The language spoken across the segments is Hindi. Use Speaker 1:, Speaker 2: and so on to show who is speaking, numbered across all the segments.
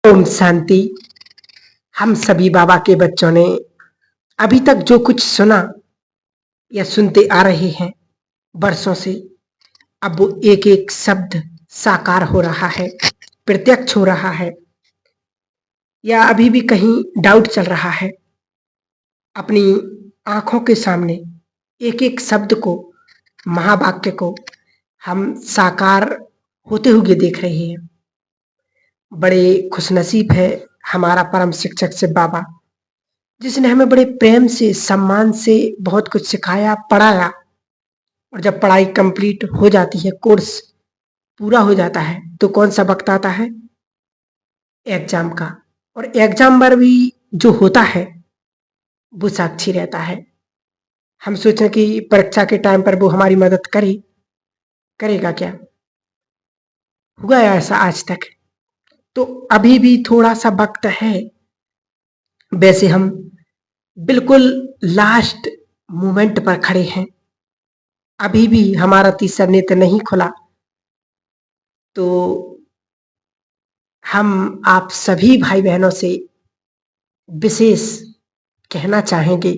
Speaker 1: ओम शांति। हम सभी बाबा के बच्चों ने अभी तक जो कुछ सुना या सुनते आ रहे हैं वर्षों से, अब वो एक एक शब्द साकार हो रहा है, प्रत्यक्ष हो रहा है, या अभी भी कहीं डाउट चल रहा है। अपनी आंखों के सामने एक एक शब्द को, महावाक्य को हम साकार होते हुए देख रहे हैं। बड़े खुशनसीब है हमारा परम शिक्षक शिव बाबा, जिसने हमें बड़े प्रेम से, सम्मान से बहुत कुछ सिखाया, पढ़ाया। और जब पढ़ाई कंप्लीट हो जाती है, कोर्स पूरा हो जाता है, तो कौन सा वक्त आता है? एग्जाम का। और एग्जाम पर भी जो होता है वो साक्षी रहता है। हम सोचें कि परीक्षा के टाइम पर वो हमारी मदद करेगा क्या? हुआ है ऐसा आज तक? तो अभी भी थोड़ा सा वक्त है। वैसे हम बिल्कुल लास्ट मोमेंट पर खड़े हैं। अभी भी हमारा तीसरा नेत्र नहीं खुला। तो हम आप सभी भाई बहनों से विशेष कहना चाहेंगे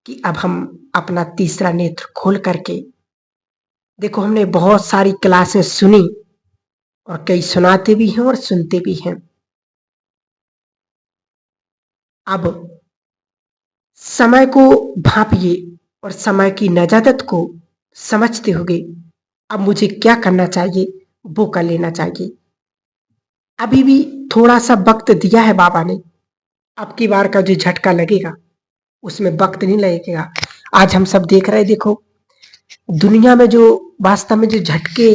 Speaker 1: कि अब हम अपना तीसरा नेत्र खोल करके देखो। हमने बहुत सारी क्लासें सुनी और कई सुनाते भी हैं और सुनते भी हैं। अब समय को भांपिए और समय की नजाकत को समझते हुए अब मुझे क्या करना चाहिए वो कर लेना चाहिए। अभी भी थोड़ा सा वक्त दिया है बाबा ने। अब की बार का जो झटका लगेगा उसमें वक्त नहीं लगेगा। आज हम सब देख रहे, देखो दुनिया में जो वास्तव में जो झटके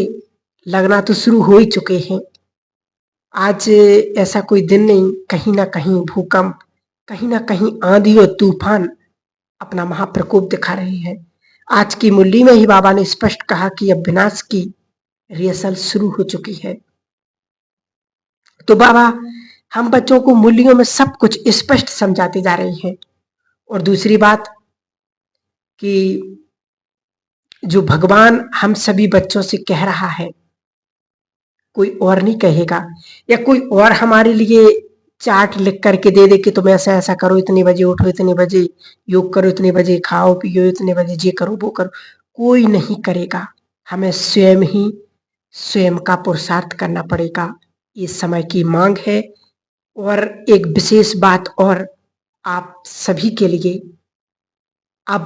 Speaker 1: लगना तो शुरू हो ही चुके हैं। आज ऐसा कोई दिन नहीं, कहीं ना कहीं भूकंप, कहीं ना कहीं आंधी और तूफान अपना महाप्रकोप दिखा रहे हैं। आज की मुरली में ही बाबा ने स्पष्ट कहा कि अब विनाश की रिहर्सल शुरू हो चुकी है। तो बाबा हम बच्चों को मूल्यों में सब कुछ स्पष्ट समझाते जा रहे हैं। और दूसरी बात कि जो भगवान हम सभी बच्चों से कह रहा है, कोई और नहीं कहेगा, या कोई और हमारे लिए चार्ट लिख करके दे दे कि तुम ऐसा ऐसा करो, इतने बजे उठो, इतने बजे योग करो, इतने बजे खाओ पियो, इतने बजे ये करो वो करो। कोई नहीं करेगा। हमें स्वयं ही स्वयं का पुरुषार्थ करना पड़ेगा। ये समय की मांग है। और एक विशेष बात और आप सभी के लिए, अब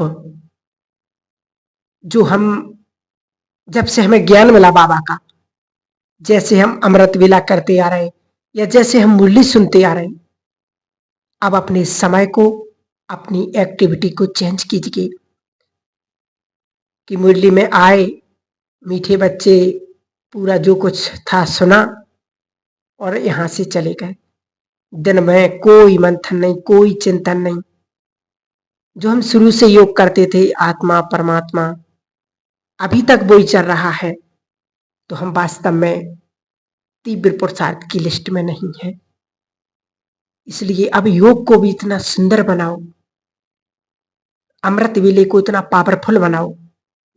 Speaker 1: जो हम जब से हमें ज्ञान मिला बाबा का, जैसे हम अमृत वेला करते आ रहे हैं या जैसे हम मुरली सुनते आ रहे हैं, अब अपने समय को, अपनी एक्टिविटी को चेंज कीजिए कि मुरली में आए, मीठे बच्चे पूरा जो कुछ था सुना और यहां से चले गए। दिन में कोई मंथन नहीं, कोई चिंतन नहीं। जो हम शुरू से योग करते थे, आत्मा परमात्मा, अभी तक वही चल रहा है। तो हम वास्तव में तीव्र पुरुषार्थ की लिस्ट में नहीं है। इसलिए अब योग को भी इतना सुंदर बनाओ, अमृत वेले को इतना पावरफुल बनाओ।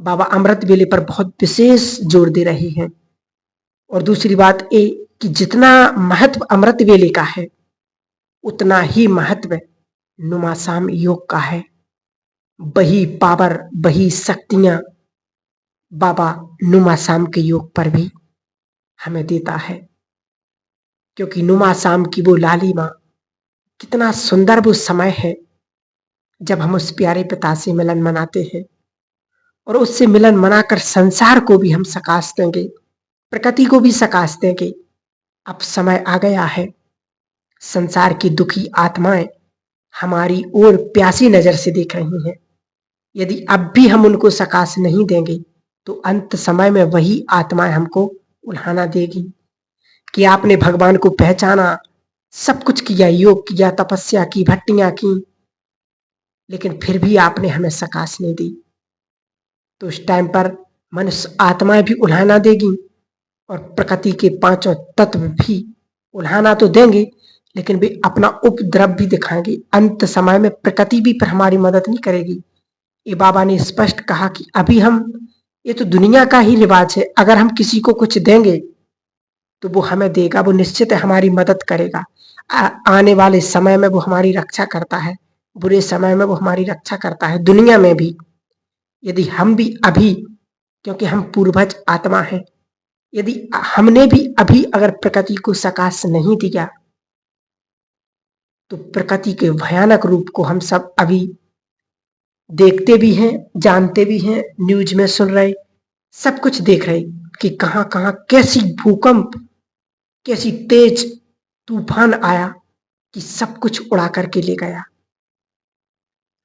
Speaker 1: बाबा अमृत वेले पर बहुत विशेष जोर दे रहे हैं। और दूसरी बात ये कि जितना महत्व अमृत वेले का है, उतना ही महत्व नुमासाम योग का है। वही पावर, वही शक्तियां बाबा नुमासाम के योग पर भी हमें देता है। क्योंकि नुमासाम की वो लालिमा, कितना सुंदर वो समय है जब हम उस प्यारे पिता से मिलन मनाते हैं। और उससे मिलन मनाकर संसार को भी हम सकाश देंगे, प्रकृति को भी सकाश देंगे। अब समय आ गया है। संसार की दुखी आत्माएं हमारी ओर प्यासी नजर से देख रही हैं। यदि अब भी हम उनको सकाश नहीं देंगे तो अंत समय में वही आत्माएं हमको उल्हाना देगी कि आपने भगवान को पहचाना, सब कुछ किया, योग किया, तपस्या की, भट्टियां की, लेकिन फिर भी आपने हमें सकाश नहीं दी। तो उस टाइम पर मनुष्य आत्माएं भी उल्हाना देगी और प्रकृति के पांचों तत्व भी उल्हाना तो देंगे, लेकिन वे अपना उपद्रव भी दिखाएंगे। अंत समय में प्रकृति भी पर हमारी मदद नहीं करेगी। ये बाबा ने स्पष्ट कहा कि अभी हम, ये तो दुनिया का ही रिवाज है, अगर हम किसी को कुछ देंगे तो वो हमें देगा, वो निश्चित हमारी मदद करेगा। आने वाले समय में वो हमारी रक्षा करता है, बुरे समय में वो हमारी रक्षा करता है। दुनिया में भी यदि हम भी अभी, क्योंकि हम पूर्वज आत्मा हैं, यदि हमने भी अभी अगर प्रकृति को सकाश नहीं दिया, तो प्रकृति के भयानक रूप को हम सब अभी देखते भी हैं, जानते भी हैं, न्यूज में सुन रहे, सब कुछ देख रहे कि कहां कहां कैसी भूकंप, कैसी तेज तूफान आया कि सब कुछ उड़ा करके ले गया।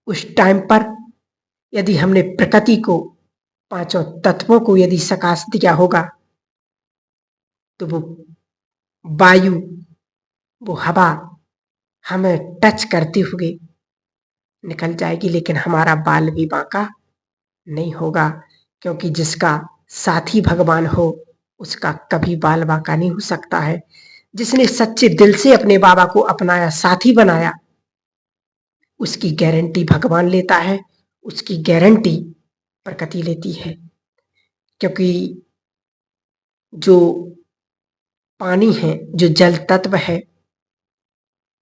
Speaker 1: उस टाइम पर यदि हमने प्रकृति को, पांचों तत्वों को यदि सकाश दिया होगा, तो वो वायु, वो हवा हमें टच करते हुए निकल जाएगी, लेकिन हमारा बाल भी बांका नहीं होगा, क्योंकि जिसका साथी भगवान हो उसका कभी बाल बांका नहीं हो सकता है। जिसने सच्चे दिल से अपने बाबा को अपनाया, साथी बनाया, उसकी गारंटी भगवान लेता है, उसकी गारंटी प्रकृति लेती है। क्योंकि जो पानी है, जो जल तत्व है,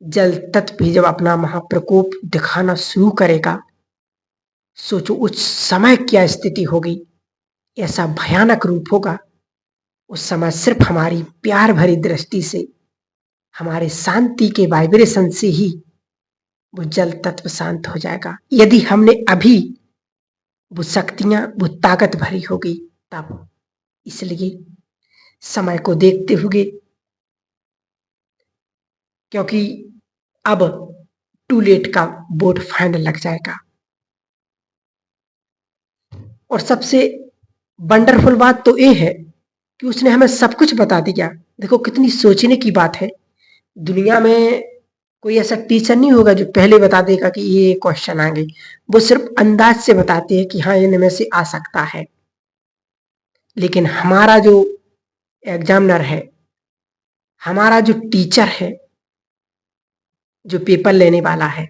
Speaker 1: जल तत्व भी जब अपना महाप्रकोप दिखाना शुरू करेगा, सोचो उस समय क्या स्थिति होगी, ऐसा भयानक रूप होगा। उस समय सिर्फ हमारी प्यार भरी दृष्टि से, हमारे शांति के वाइब्रेशन से ही वो जल तत्व शांत हो जाएगा। यदि हमने अभी वो शक्तियां, वो ताकत भरी होगी तब। इसलिए समय को देखते हुए, क्योंकि अब टू लेट का बोर्ड फाइनल लग जाएगा। और सबसे वंडरफुल बात तो ये है कि उसने हमें सब कुछ बता दिया। देखो कितनी सोचने की बात है। दुनिया में कोई ऐसा टीचर नहीं होगा जो पहले बता देगा कि ये क्वेश्चन आएंगे। वो सिर्फ अंदाज से बताते हैं कि हाँ इनमें से आ सकता है। लेकिन हमारा जो एग्जामिनर है, हमारा जो टीचर है, जो पेपर लेने वाला है,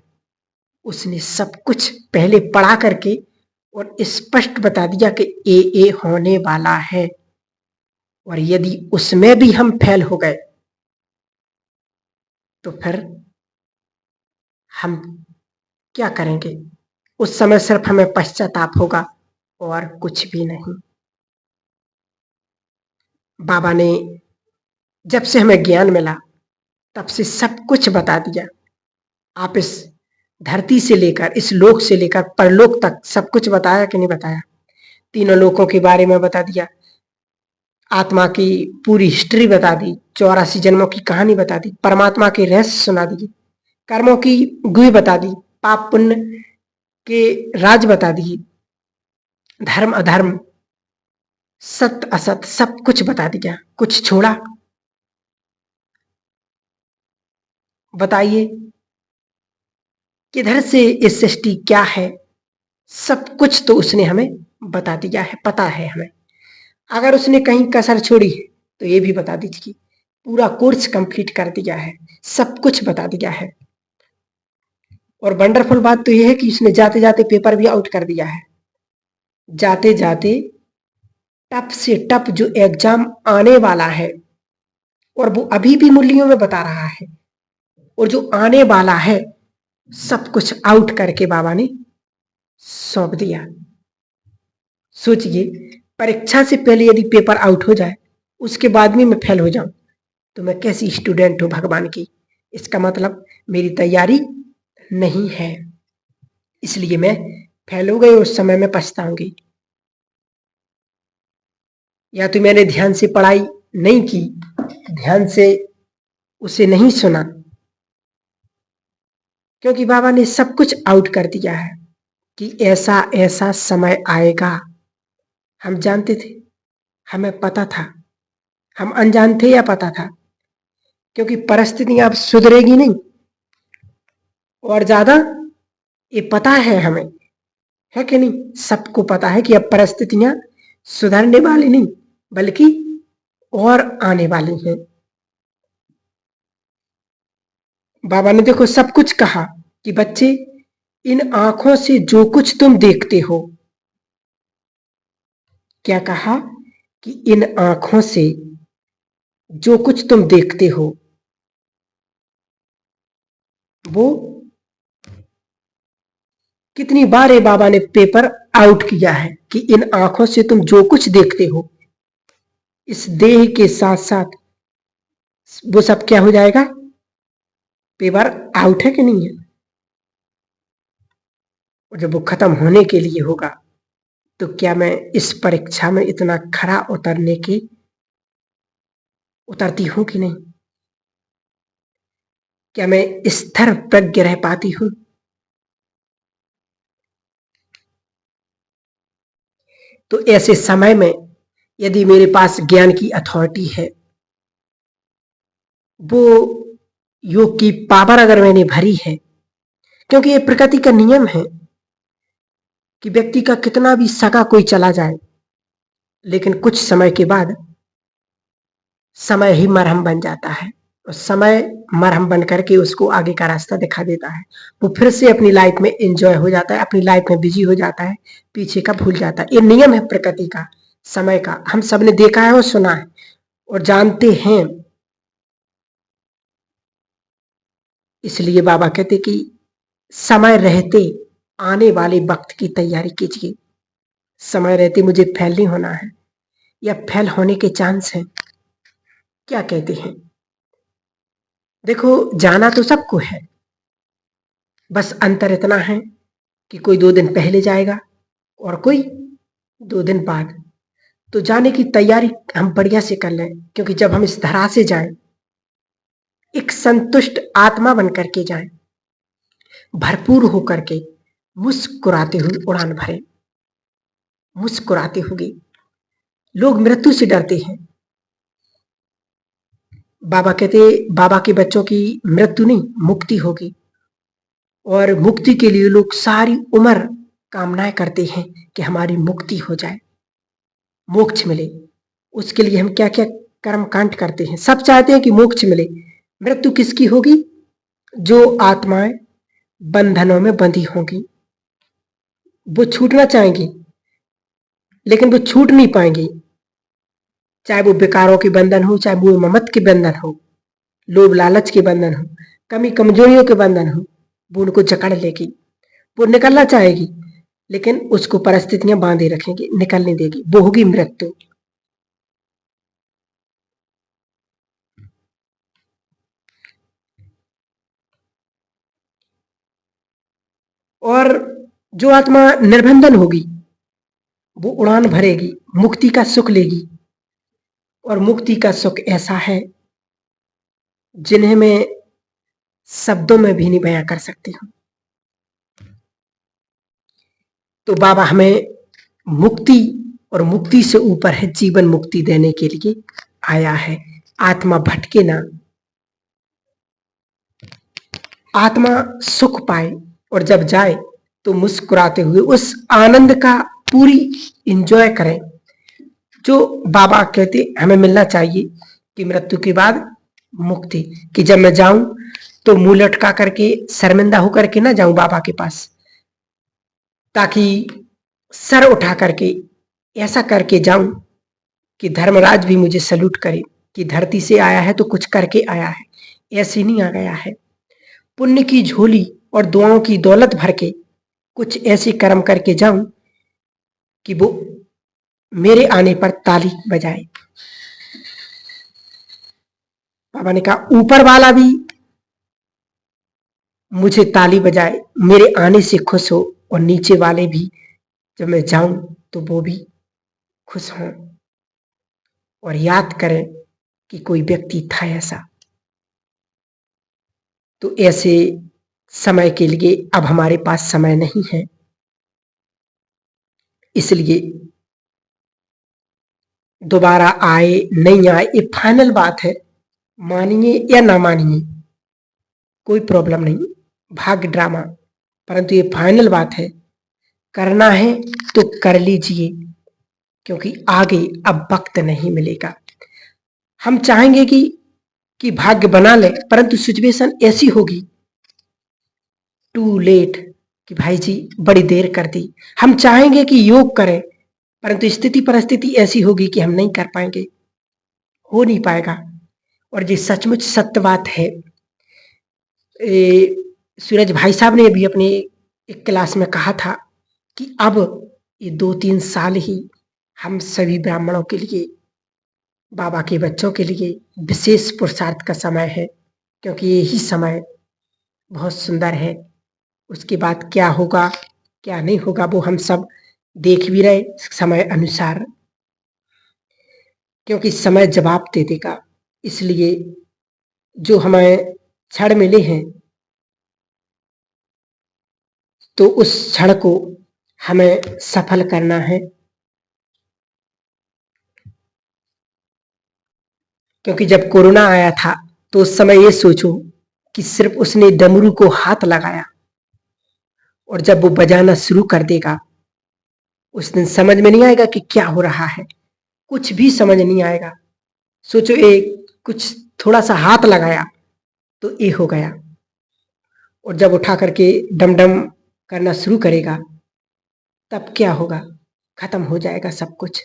Speaker 1: उसने सब कुछ पहले पढ़ा करके और स्पष्ट बता दिया कि ए होने वाला है। और यदि उसमें भी हम फेल हो गए तो फिर हम क्या करेंगे? उस समय सिर्फ हमें पश्चाताप होगा और कुछ भी नहीं। बाबा ने जब से हमें ज्ञान मिला तब से सब कुछ बता दिया। आप इस धरती से लेकर, इस लोक से लेकर परलोक तक सब कुछ बताया कि नहीं बताया? तीनों लोकों के बारे में बता दिया, आत्मा की पूरी हिस्ट्री बता दी, 84 जन्मों की कहानी बता दी, परमात्मा के रहस्य सुना दिए, कर्मों की गुई बता दी, पाप पुण्य के राज बता दिए, धर्म अधर्म, सत्य असत सब कुछ बता दिया। कुछ छोड़ा? बताइए किधर से ये सृष्टि क्या है? सब कुछ तो उसने हमें बता दिया है, पता है हमें। अगर उसने कहीं कसर छोड़ी है तो ये भी बता दीजिए। पूरा कोर्स कंप्लीट कर दिया है, सब कुछ बता दिया है। और वंडरफुल बात तो ये है कि उसने जाते जाते पेपर भी आउट कर दिया है। जाते जाते टप से टप जो एग्जाम आने वाला है, और वो अभी भी मूल्यों में बता रहा है, और जो आने वाला है सब कुछ आउट करके बाबा ने सौंप दिया। सोचिए, परीक्षा से पहले यदि पेपर आउट हो जाए, उसके बाद में मैं फेल हो जाऊं, तो मैं कैसी स्टूडेंट हूं भगवान की? इसका मतलब मेरी तैयारी नहीं है, इसलिए मैं फेल हो गई। उस समय में पछताऊंगी। या तो मैंने ध्यान से पढ़ाई नहीं की, ध्यान से उसे नहीं सुना, क्योंकि बाबा ने सब कुछ आउट कर दिया है कि ऐसा ऐसा समय आएगा। हम जानते थे, हमें पता था, हम अनजान थे या पता था? क्योंकि परिस्थितियां अब सुधरेगी नहीं, और ज्यादा ये पता है हमें, है कि नहीं? सबको पता है कि अब परिस्थितियां सुधरने वाली नहीं बल्कि और आने वाली हैं। बाबा ने देखो सब कुछ कहा कि बच्चे, इन आंखों से जो कुछ तुम देखते हो, क्या कहा? कि इन आंखों से जो कुछ तुम देखते हो वो कितनी बार ये बाबा ने पेपर आउट किया है कि इन आंखों से तुम जो कुछ देखते हो इस देह के साथ साथ वो सब क्या हो जाएगा, पेपर आउट है कि नहीं है। और जब वो खत्म होने के लिए होगा तो क्या मैं इस परीक्षा में इतना खरा उतरने की उतरती हूं कि नहीं, क्या मैं स्थिर प्रज्ञ रह पाती हूं। तो ऐसे समय में यदि मेरे पास ज्ञान की अथॉरिटी है, वो योग की पावर अगर मैंने भरी है, क्योंकि ये प्रकृति का नियम है कि व्यक्ति का कितना भी सगा कोई चला जाए लेकिन कुछ समय के बाद समय ही मरहम बन जाता है और समय मरहम बन करके उसको आगे का रास्ता दिखा देता है। वो फिर से अपनी लाइफ में एंजॉय हो जाता है, अपनी लाइफ में बिजी हो जाता है, पीछे का भूल जाता है। ये नियम है प्रकृति का, समय का। हम सबने देखा है और सुना है और जानते हैं। इसलिए बाबा कहते कि समय रहते आने वाले वक्त की तैयारी कीजिए। समय रहते मुझे फेल नहीं होना है या फेल होने के चांस हैं। क्या कहते हैं, देखो जाना तो सबको है, बस अंतर इतना है कि कोई 2 दिन पहले जाएगा और कोई 2 दिन बाद। तो जाने की तैयारी हम बढ़िया से कर लें, क्योंकि जब हम इस धरा से जाएं एक संतुष्ट आत्मा बन करके जाएं, भरपूर होकर के मुस्कुराते हुए उड़ान भरें। मुस्कुराते हुए लोग मृत्यु से डरते हैं। बाबा कहते बाबा के बच्चों की मृत्यु नहीं मुक्ति होगी, और मुक्ति के लिए लोग सारी उम्र कामनाएं करते हैं कि हमारी मुक्ति हो जाए, मोक्ष मिले। उसके लिए हम क्या क्या कर्म कांड करते हैं, सब चाहते हैं कि मोक्ष मिले। मृत्यु किसकी होगी, जो आत्माएं बंधनों में बंधी होंगी। वो छूटना चाहेंगी लेकिन वो छूट नहीं पाएंगी, चाहे वो विकारों के बंधन हो, चाहे वो ममत के बंधन हो, लोभ लालच के बंधन हो, कमी कमजोरियों के बंधन हो, वो उनको जकड़ लेगी। वो निकलना चाहेगी लेकिन उसको परिस्थितियां बांधे रखेंगी, निकल नहीं देगी। वो होगी मृत्यु। और जो आत्मा निर्बंधन होगी वो उड़ान भरेगी, मुक्ति का सुख लेगी। और मुक्ति का सुख ऐसा है जिन्हें मैं शब्दों में भी नहीं बयां कर सकती हूं। तो बाबा हमें मुक्ति और मुक्ति से ऊपर है जीवन मुक्ति देने के लिए आया है। आत्मा भटके ना, आत्मा सुख पाए और जब जाए तो मुस्कुराते हुए उस आनंद का पूरी एंजॉय करें जो बाबा कहते हमें मिलना चाहिए कि मृत्यु के बाद मुक्ति। कि जब मैं जाऊं तो मुंह लटका करके शर्मिंदा होकर के ना जाऊं बाबा के पास, ताकि सर उठा करके ऐसा करके जाऊं कि धर्मराज भी मुझे सल्यूट करे कि धरती से आया है तो कुछ करके आया है, ऐसे नहीं आ गया है। पुण्य की झोली और दुआओं की दौलत भर के कुछ ऐसे कर्म करके जाऊं कि वो मेरे आने पर ताली बजाए। बाबा ने कहा ऊपर वाला भी मुझे ताली बजाए, मेरे आने से खुश हो, और नीचे वाले भी जब मैं जाऊं तो वो भी खुश हों और याद करें कि कोई व्यक्ति था ऐसा। तो ऐसे समय के लिए अब हमारे पास समय नहीं है, इसलिए दोबारा आए नहीं आए ये फाइनल बात है। मानिए या ना मानिए कोई प्रॉब्लम नहीं, भाग्य ड्रामा, परंतु ये फाइनल बात है। करना है तो कर लीजिए, क्योंकि आगे अब वक्त नहीं मिलेगा। हम चाहेंगे कि भाग्य बना ले, परंतु सिचुएशन ऐसी होगी टू लेट कि भाई जी बड़ी देर कर दी। हम चाहेंगे कि योग करें, परंतु स्थिति परिस्थिति ऐसी होगी कि हम नहीं कर पाएंगे, हो नहीं पाएगा। और ये सचमुच सत्य बात है। सूरज भाई साहब ने भी अपनी एक क्लास में कहा था कि अब ये 2-3 साल ही हम सभी ब्राह्मणों के लिए, बाबा के बच्चों के लिए विशेष पुरुषार्थ का समय है, क्योंकि यही समय बहुत सुंदर है। उसके बाद क्या होगा, क्या नहीं होगा, वो हम सब देख भी रहे समय अनुसार, क्योंकि समय जवाब दे देगा। इसलिए जो हमें क्षण मिले हैं, तो उस क्षण को हमें सफल करना है। क्योंकि जब कोरोना आया था, तो उस समय ये सोचो कि सिर्फ उसने डमरू को हाथ लगाया, और जब वो बजाना शुरू कर देगा, उस दिन समझ में नहीं आएगा कि क्या हो रहा है, कुछ भी समझ नहीं आएगा। सोचो एक कुछ थोड़ा सा हाथ लगाया तो ये हो गया, और जब उठा करके डम डम करना शुरू करेगा, तब क्या होगा, खत्म हो जाएगा सब कुछ।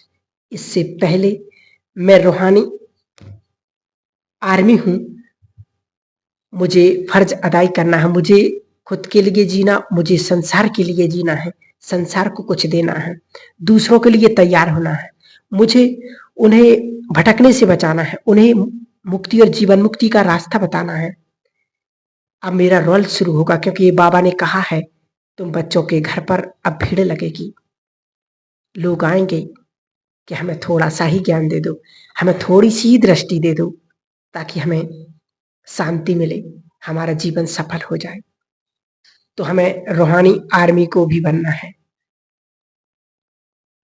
Speaker 1: इससे पहले मैं रूहानी आर्मी हूं, मुझे फर्ज अदाई करना है, मुझे खुद के लिए जीना, मुझे संसार के लिए जीना है, संसार को कुछ देना है, दूसरों के लिए तैयार होना है, मुझे उन्हें भटकने से बचाना है, उन्हें मुक्ति और जीवन मुक्ति का रास्ता बताना है। अब मेरा रोल शुरू होगा, क्योंकि ये बाबा ने कहा है तुम बच्चों के घर पर अब भीड़ लगेगी, लोग आएंगे कि हमें थोड़ा सा ही ज्ञान दे दो, हमें थोड़ी सी ही दृष्टि दे दो, ताकि हमें शांति मिले, हमारा जीवन सफल हो जाए। तो हमें रूहानी आर्मी को भी बनना है।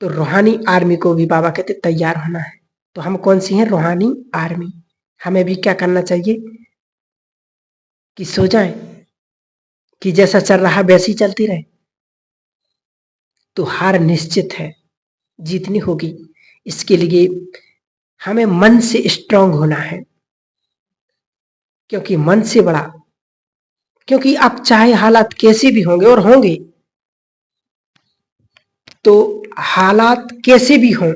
Speaker 1: तो रूहानी आर्मी को भी बाबा कहते तैयार होना है। तो हम कौन सी हैं? रूहानी आर्मी। हमें भी क्या करना चाहिए कि सो जाएं, कि जैसा चल रहा है वैसी चलती रहे? तो हार निश्चित है, जीतनी होगी। इसके लिए हमें मन से स्ट्रांग होना है, क्योंकि मन से बड़ा, क्योंकि आप चाहे हालात कैसे भी होंगे, और होंगे, तो हालात कैसे भी हों,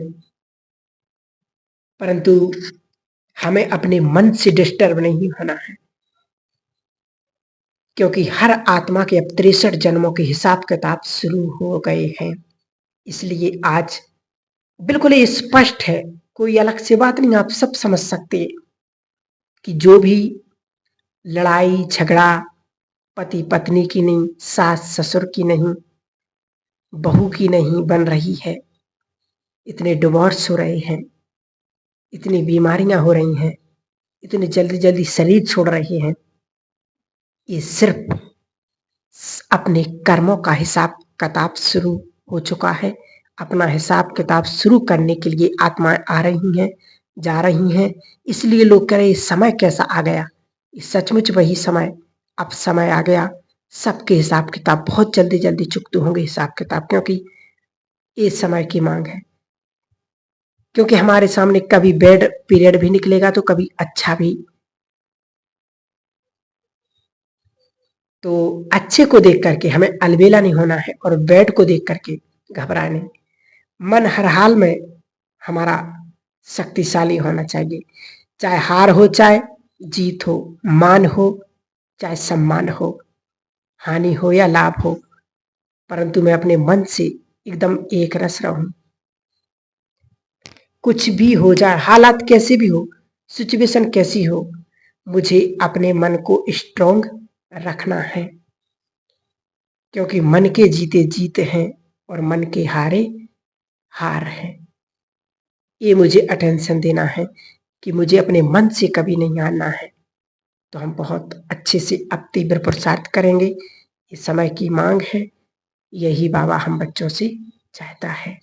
Speaker 1: परंतु हमें अपने मन से डिस्टर्ब नहीं होना है, क्योंकि हर आत्मा के अब 63 जन्मों के हिसाब किताब शुरू हो गए हैं। इसलिए आज बिल्कुल ही स्पष्ट है, कोई अलग से बात नहीं, आप सब समझ सकते हैं कि जो भी लड़ाई झगड़ा पति पत्नी की नहीं, सास ससुर की नहीं, बहू की नहीं बन रही है, इतने डिवोर्स हो रहे हैं, इतनी बीमारियां हो रही हैं, इतनी जल्दी जल्दी शरीर छोड़ रहे हैं, ये सिर्फ अपने कर्मों का हिसाब किताब शुरू हो चुका है। अपना हिसाब किताब शुरू करने के लिए आत्माएं आ रही हैं, जा रही हैं। इसलिए लोग कह रहे समय कैसा आ गया, सचमुच वही समय, अब समय आ गया। सबके हिसाब किताब बहुत जल्दी जल्दी चुकते होंगे हिसाब किताब, क्योंकि ये समय की मांग है। क्योंकि हमारे सामने कभी बैड पीरियड भी निकलेगा, तो कभी अच्छा भी। तो अच्छे को देख करके हमें अलबेला नहीं होना है, और बैड को देख करके घबराए नहीं। मन हर हाल में हमारा शक्तिशाली होना चाहिए, चाहे हार हो चाहे जीत हो, मान हो चाहे सम्मान हो, हानि हो या लाभ हो, परंतु मैं अपने मन से एकदम एक रस रहूं। कुछ भी हो जाए, हालात कैसे भी हो, सिचुएशन कैसी हो, मुझे अपने मन को स्ट्रांग रखना है, क्योंकि मन के जीते जीत हैं, और मन के हारे हार है। ये मुझे अटेंशन देना है कि मुझे अपने मन से कभी नहीं हारना है। तो हम बहुत अच्छे से अब तीव्र पुरुषार्थ करेंगे, ये समय की मांग है, यही बाबा हम बच्चों से चाहता है।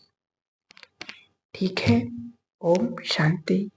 Speaker 1: ठीक है, ओम शांति।